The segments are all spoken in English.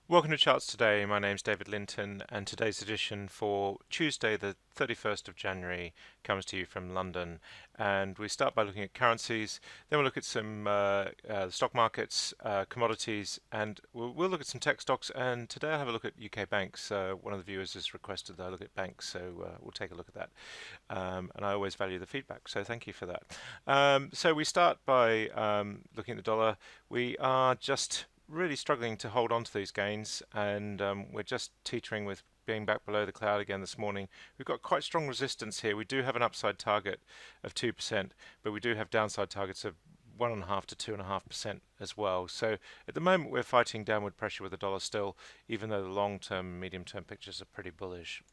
Welcome to Charts Today. My name's David Linton, and today's edition for Tuesday, the 31st of January, comes to you from London. And we start by looking at currencies, then we'll look at some stock markets, commodities, and we'll look at some tech stocks. And today I'll have a look at UK banks. One of the viewers has requested that I look at banks, so we'll take a look at that. And I always value the feedback, so thank you for that. So we start by looking at the dollar. We are just really struggling to hold on to these gains, and we're just teetering with being back below the cloud again this morning. We've got quite strong resistance here. We do have an upside target of 2%, but we do have downside targets of 1.5 to 2.5% as well. So at the moment we're fighting downward pressure with the dollar still, even though the long-term, medium-term pictures are pretty bullish.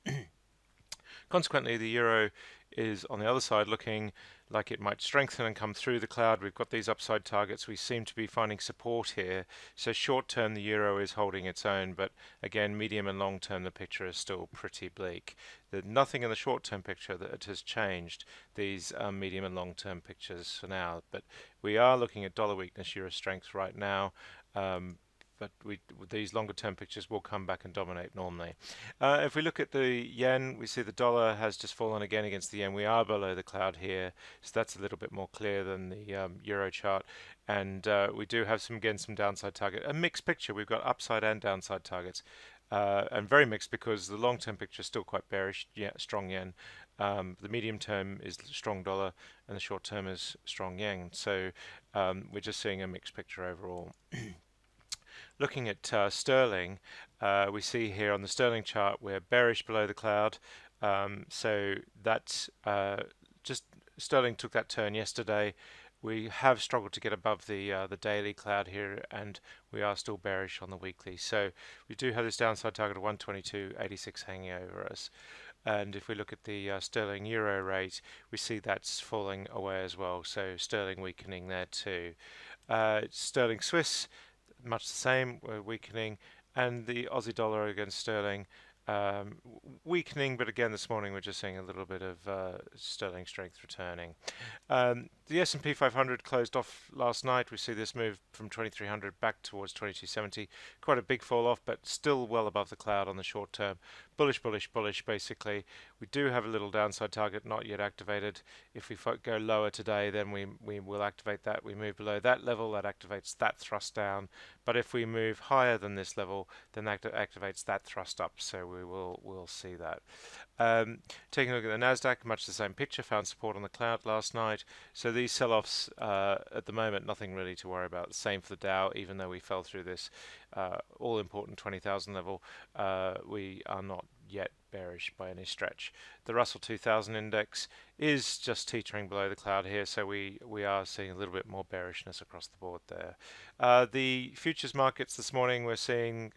Consequently, the euro is on the other side looking like it might strengthen and come through the cloud. We've got these upside targets. We seem to be finding support here. So short term, the euro is holding its own, but again, medium and long term, the picture is still pretty bleak. There's nothing in the short term picture that has changed these medium and long term pictures for now, but we are looking at dollar weakness, euro strength right now. But these longer term pictures will come back and dominate normally. If we look at the yen, we see the dollar has just fallen again against the yen. We are below the cloud here, so that's a little bit more clear than the euro chart. And we do have some downside target. A mixed picture. We've got upside and downside targets. And very mixed because the long-term picture is still quite bearish. Yeah, strong yen. The medium term is strong dollar, and the short term is strong yen. So we're just seeing a mixed picture overall. Looking at sterling, we see here on the sterling chart we're bearish below the cloud. So that's just sterling took that turn yesterday. We have struggled to get above the daily cloud here, and we are still bearish on the weekly. So we do have this downside target of 122.86 hanging over us. And if we look at the sterling euro rate, we see that's falling away as well. So sterling weakening there too. Sterling Swiss, much the same, we're weakening, and the Aussie dollar against sterling weakening, but again this morning we're just seeing a little bit of sterling strength returning. The S&P 500 closed off last night. We see this move from 2300 back towards 2270. Quite a big fall off, but still well above the cloud on the short term. Bullish, bullish, bullish basically. We do have a little downside target not yet activated. If we go lower today, then we will activate that. We move below that level, that activates that thrust down. But if we move higher than this level, then that activates that thrust up. So we'll see that. Taking a look at the Nasdaq, much the same picture. Found support on the cloud last night. So these sell-offs at the moment, nothing really to worry about. Same for the Dow, even though we fell through this all-important 20,000 level. We are not yet bearish by any stretch. The Russell 2000 index is just teetering below the cloud here, so we are seeing a little bit more bearishness across the board there. The futures markets this morning, we're seeing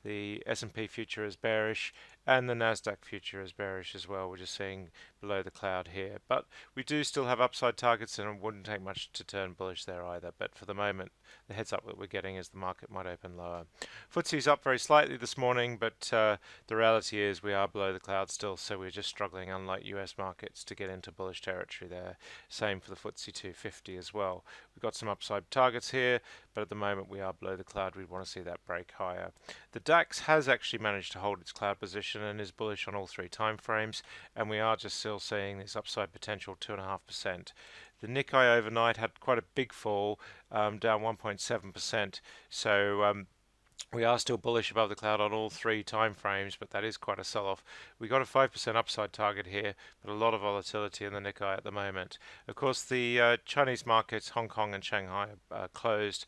the S&P future is bearish and the Nasdaq future is bearish as well. We're just seeing below the cloud here, but we do still have upside targets, and it wouldn't take much to turn bullish there either. But for the moment, the heads up that we're getting is the market might open lower. FTSE's up very slightly this morning, but the reality is we are below the cloud still, so we're just struggling, unlike US markets, to get into bullish territory there. Same for the FTSE 250 as well. We've got some upside targets here, but at the moment we are below the cloud. We want to see that break higher. The DAX has actually managed to hold its cloud position and is bullish on all three time frames, and we are just still seeing this upside potential 2.5%. The Nikkei overnight had quite a big fall, down 1.7%. So we are still bullish above the cloud on all three time frames, but that is quite a sell-off. We got a 5% upside target here, but a lot of volatility in the Nikkei at the moment. Of course, the Chinese markets, Hong Kong and Shanghai, are closed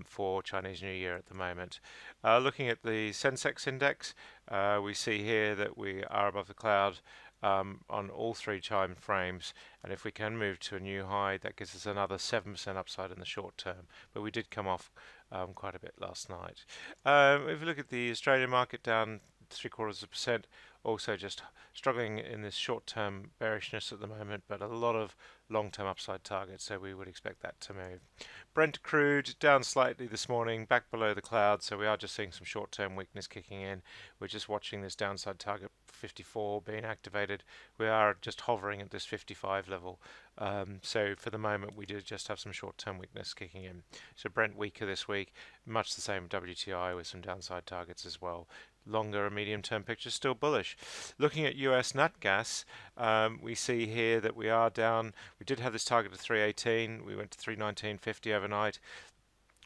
for Chinese New Year at the moment. Looking at the Sensex index, we see here that we are above the cloud on all three time frames, and if we can move to a new high, that gives us another 7% upside in the short term, but we did come off quite a bit last night. If we look at the Australian market, down 0.75%. Also just struggling in this short-term bearishness at the moment, but a lot of long-term upside targets, so we would expect that to move. Brent crude down slightly this morning, back below the cloud, so we are just seeing some short-term weakness kicking in. We're just watching this downside target 54 being activated. We are just hovering at this 55 level. So for the moment, we do just have some short-term weakness kicking in. So Brent weaker this week, much the same WTI with some downside targets as well. Longer and medium-term picture still bullish. Looking at US nat gas, we see here that we are down. We did have this target of 318. We went to 319.50 overnight.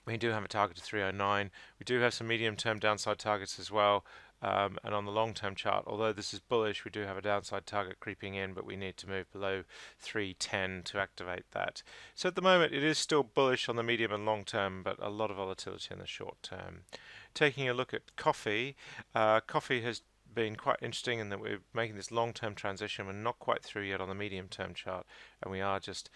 We do have a target of 309. We do have some medium-term downside targets as well. And on the long-term chart, although this is bullish, we do have a downside target creeping in, but we need to move below 310 to activate that. So at the moment, it is still bullish on the medium and long term, but a lot of volatility in the short term. Taking a look at coffee, coffee has been quite interesting in that we're making this long-term transition. We're not quite through yet on the medium-term chart, and we are just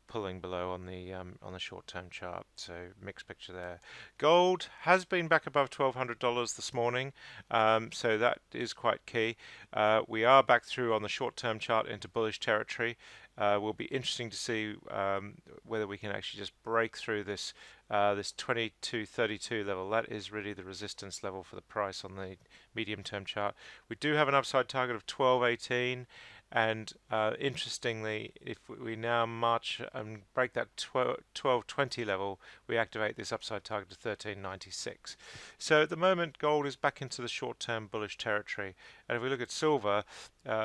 pulling below on the short-term chart. So mixed picture there. Gold has been back above $1,200 this morning, so that is quite key. We are back through on the short-term chart into bullish territory. Will be interesting to see whether we can actually just break through this 2232 level. That is really the resistance level for the price on the medium-term chart. We do have an upside target of 1218. And interestingly, if we now march and break that 1220 level, we activate this upside target of 1396. So at the moment, gold is back into the short-term bullish territory. And if we look at silver,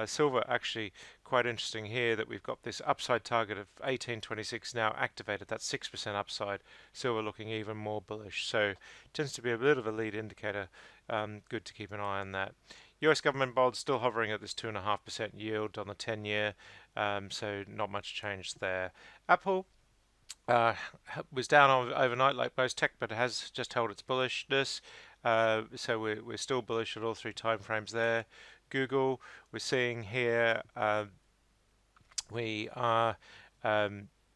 silver actually quite interesting here that we've got this upside target of 1826 now activated. That's 6% upside. Silver looking even more bullish. So it tends to be a bit of a lead indicator. Good to keep an eye on that. US government bonds still hovering at this 2.5% yield on the 10-year, so not much change there. Apple was down overnight like most tech, but it has just held its bullishness, so we're still bullish at all three time frames there. Google, we're seeing here we are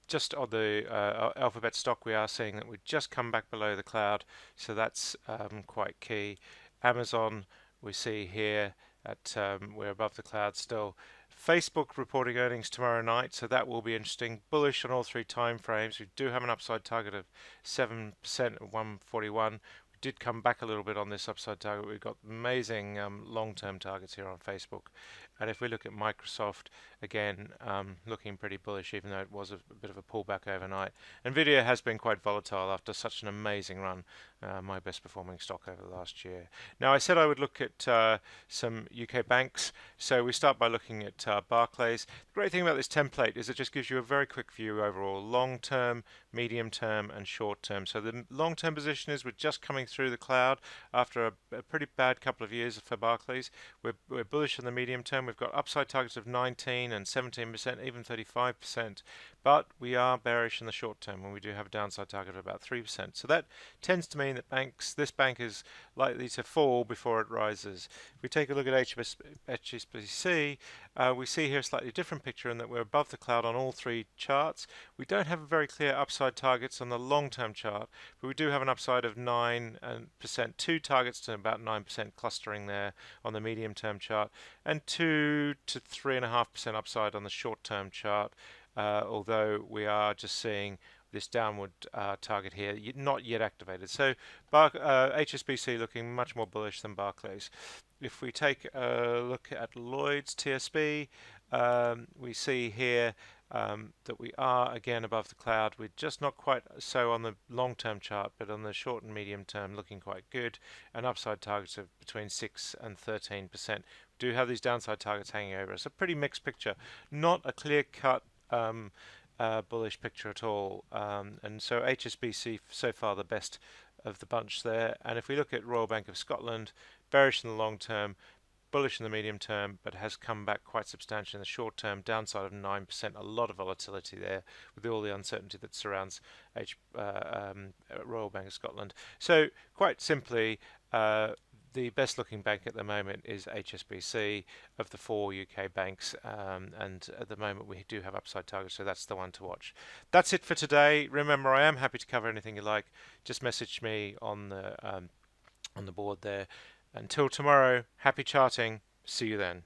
just on the Alphabet stock, we are seeing that we've just come back below the cloud, so that's quite key. Amazon, we see here that we're above the cloud still. Facebook reporting earnings tomorrow night, so that will be interesting. Bullish on all three time frames. We do have an upside target of 7% at 141. We did come back a little bit on this upside target. We've got amazing long-term targets here on Facebook. And if we look at Microsoft, again, looking pretty bullish, even though it was a bit of a pullback overnight. Nvidia has been quite volatile after such an amazing run, my best performing stock over the last year. Now, I said I would look at some UK banks, so we start by looking at Barclays. The great thing about this template is it just gives you a very quick view overall, long-term, medium-term, and short-term. So the long-term position is we're just coming through the cloud after a pretty bad couple of years for Barclays. We're bullish in the medium-term. We've got upside targets of 19 and 17%, even 35%, but we are bearish in the short term, and we do have a downside target of about 3%. So that tends to mean that this bank is likely to fall before it rises. If we take a look at HSBC, we see here a slightly different picture in that we're above the cloud on all three charts. We don't have very clear upside targets on the long-term chart, but we do have an upside of 9%, two targets to about 9% clustering there on the medium-term chart, and 2 to 3.5% upside on the short-term chart, although we are just seeing this downward target here, not yet activated. So HSBC looking much more bullish than Barclays. If we take a look at Lloyd's TSB, we see here that we are again above the cloud. We're just not quite so on the long-term chart, but on the short and medium term looking quite good, and upside targets of between 6 and 13%. We do have these downside targets hanging over us. A pretty mixed picture, not a clear-cut bullish picture at all, and so HSBC so far the best of the bunch there. And if we look at Royal Bank of Scotland, bearish in the long term, bullish in the medium term, but has come back quite substantially in the short term, downside of 9%, a lot of volatility there with all the uncertainty that surrounds Royal Bank of Scotland. So quite simply, the best looking bank at the moment is HSBC of the four UK banks, and at the moment we do have upside targets, so that's the one to watch. That's it for today. Remember, I am happy to cover anything you like. Just message me on the board there. Until tomorrow, happy charting. See you then.